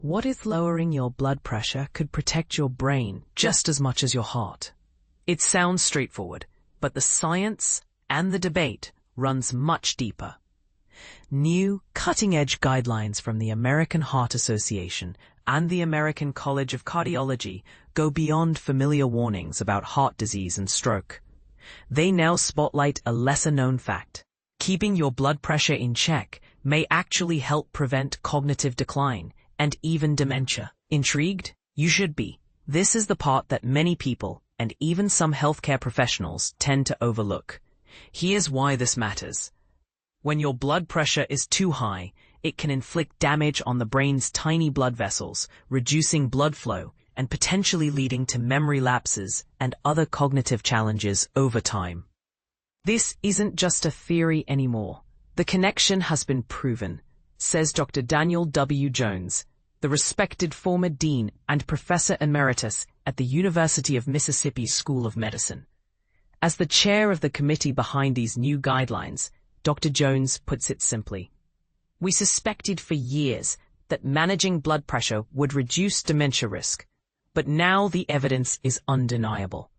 What if lowering your blood pressure could protect your brain just as much as your heart? It sounds straightforward, but the science and the debate runs much deeper. New, cutting-edge guidelines from the American Heart Association and the American College of Cardiology go beyond familiar warnings about heart disease and stroke. They now spotlight a lesser-known fact. Keeping your blood pressure in check may actually help prevent cognitive decline and even dementia. Intrigued? You should be. This is the part that many people, and even some healthcare professionals, tend to overlook. Here's why this matters. When your blood pressure is too high, it can inflict damage on the brain's tiny blood vessels, reducing blood flow and potentially leading to memory lapses and other cognitive challenges over time. This isn't just a theory anymore. The connection has been proven, says Dr. Daniel W. Jones, the respected former dean and professor emeritus at the University of Mississippi School of Medicine. As the chair of the committee behind these new guidelines, Dr. Jones puts it simply. We suspected for years that managing blood pressure would reduce dementia risk, but now the evidence is undeniable.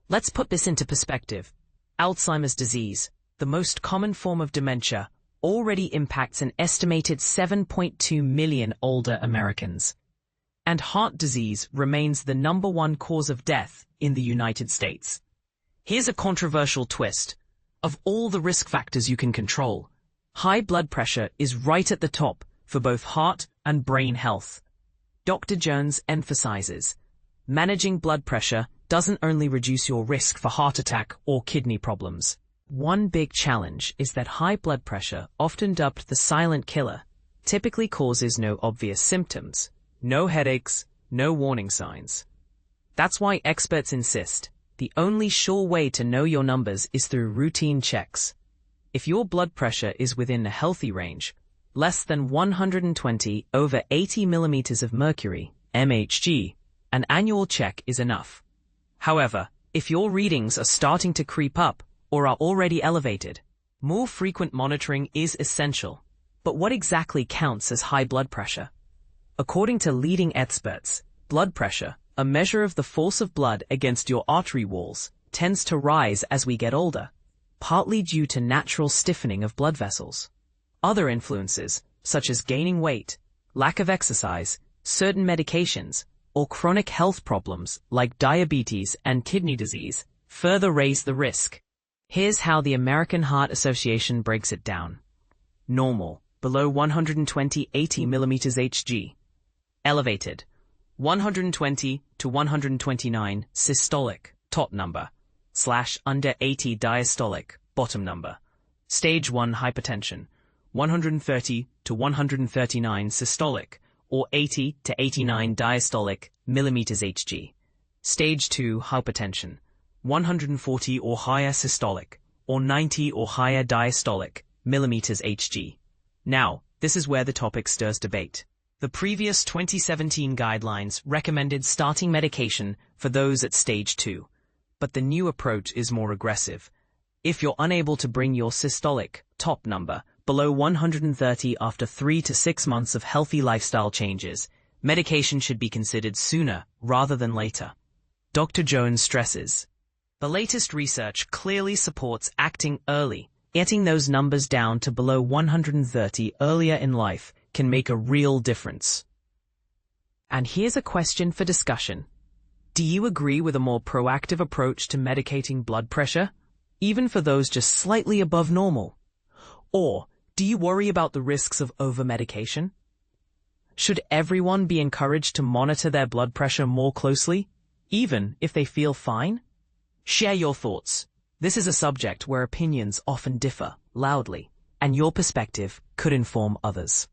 Let's put this into perspective. Alzheimer's disease, the most common form of dementia, already impacts an estimated 7.2 million older Americans. And heart disease remains the #1 cause of death in the United States. Here's a controversial twist. Of all the risk factors you can control, high blood pressure is right at the top for both heart and brain health. Dr. Jones emphasizes, managing blood pressure doesn't only reduce your risk for heart attack or kidney problems. One big challenge is that high blood pressure, often dubbed the silent killer, typically causes no obvious symptoms, no headaches, no warning signs. That's why experts insist the only sure way to know your numbers is through routine checks. If your blood pressure is within a healthy range, less than 120 over 80 millimeters of mercury, mmHg, an annual check is enough. However, if your readings are starting to creep up or are already elevated, more frequent monitoring is essential. But what exactly counts as high blood pressure? According to leading experts, blood pressure, a measure of the force of blood against your artery walls, tends to rise as we get older, partly due to natural stiffening of blood vessels. Other influences, such as gaining weight, lack of exercise, certain medications, or chronic health problems like diabetes and kidney disease, further raise the risk. Here's how the American Heart Association breaks it down. Normal, below 120 80 millimeters Hg. Elevated, 120 to 129 systolic, top number, / under 80 diastolic, bottom number. Stage 1 hypertension, 130 to 139 systolic, or 80 to 89 diastolic millimeters Hg. Stage 2 hypertension, 140 or higher systolic, or 90 or higher diastolic millimeters Hg. Now, this is where the topic stirs debate. The previous 2017 guidelines recommended starting medication for those at stage 2, but the new approach is more aggressive. If you're unable to bring your systolic, top number, below 130 after 3 to 6 months of healthy lifestyle changes, medication should be considered sooner rather than later. Dr. Jones stresses, the latest research clearly supports acting early. Getting those numbers down to below 130 earlier in life can make a real difference. And here's a question for discussion. Do you agree with a more proactive approach to medicating blood pressure, even for those just slightly above normal? Or do you worry about the risks of over-medication? Should everyone be encouraged to monitor their blood pressure more closely, even if they feel fine? Share your thoughts. This is a subject where opinions often differ loudly, and your perspective could inform others.